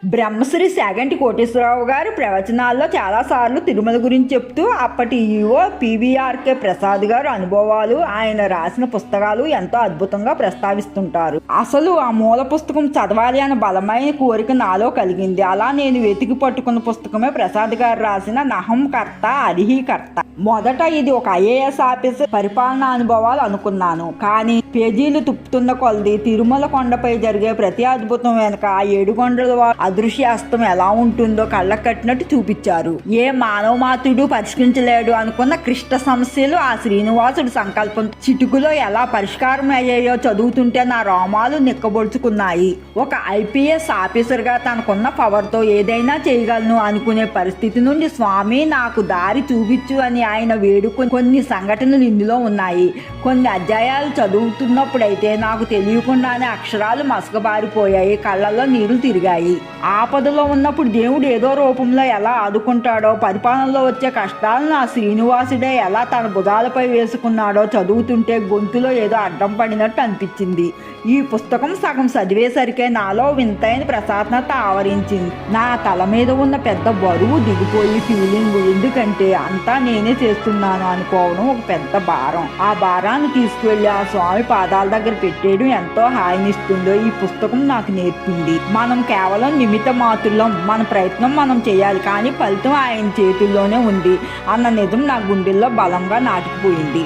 బ్రహ్మశ్రీ శాగంటి కోటేశ్వరరావు గారు ప్రవచనాల్లో చాలాసార్లు తిరుమల గురించి చెప్తూ అప్పటి ఈవో పివిఆర్కే ప్రసాద్ గారు అనుభవాలు, ఆయన రాసిన పుస్తకాలు ఎంతో అద్భుతంగా ప్రస్తావిస్తుంటారు. అసలు ఆ మూల పుస్తకం చదవాలి అనే బలమైన కోరిక నాలో కలిగింది. అలా నేను వెతికి పట్టుకున్న పుస్తకమే ప్రసాద్ గారు రాసిన నహం కర్త అరిహి కర్త. మొదట ఇది ఒక ఐఏఎస్ ఆఫీసర్ పరిపాలనా అనుభవాలు అనుకున్నాను. కానీ పేజీలు తుప్పుతున్న కొలది తిరుమల కొండపై జరిగే ప్రతి అద్భుతం వెనక ఆ 7 కొండల అదృశ్యాస్తం ఎలా ఉంటుందో కళ్ళకు కట్టినట్టు చూపించారు. ఏ మానవ మాతుడు పరిష్కరించలేడు అనుకున్న క్లిష్ట సమస్యలు ఆ శ్రీనివాసుడు సంకల్పం చిటుకులో ఎలా పరిష్కారం అయ్యాయో చదువుతుంటే నా రోమాలు నిక్కబొడుచుకున్నాయి. ఒక ఐపీఎస్ ఆఫీసర్ గా తనకున్న పవర్ తో ఏదైనా చేయగలను అనుకునే పరిస్థితి నుండి స్వామి నాకు దారి చూపించు అని ఆయన వేడుకొని కొన్ని సంఘటనలు ఇందులో ఉన్నాయి. కొన్ని అధ్యాయాలు చదువుతున్నప్పుడైతే నాకు తెలియకుండానే అక్షరాలు మసకబారిపోయాయి, కళ్ళల్లో నీళ్లు తిరిగాయి. ఆపదలో ఉన్నప్పుడు దేవుడు ఏదో రూపంలో ఎలా ఆదుకుంటాడో, పరిపాలనలో వచ్చే కష్టాలను ఆ శ్రీనివాసుడే ఎలా తన భుజాలపై వేసుకున్నాడో చదువుతుంటే గొంతులో ఏదో అడ్డం పడినట్టు అనిపించింది. ఈ పుస్తకం సగం చదివేసరికే నాలో వింతైన ప్రశాంతత ఆవరించింది. నా తల మీద ఉన్న పెద్ద బరువు దిగిపోయి ఫీలింగ్, ఎందుకంటే అంతా నేనే చేస్తున్నాను అనుకోవడం ఒక పెద్ద భారం. ఆ భారాన్ని తీసుకువెళ్ళి ఆ స్వామి పాదాల దగ్గర పెట్టేయడం ఎంతో హాయినిస్తుందో ఈ పుస్తకం నాకు నేర్పింది. మనం కేవలం నిమిత్త మాత్రులం, మన ప్రయత్నం మనం చేయాలి, కానీ ఫలితం ఆయన చేతుల్లోనే ఉంది అన్న నిజం నా గుండెల్లో బలంగా నాటుకుపోయింది.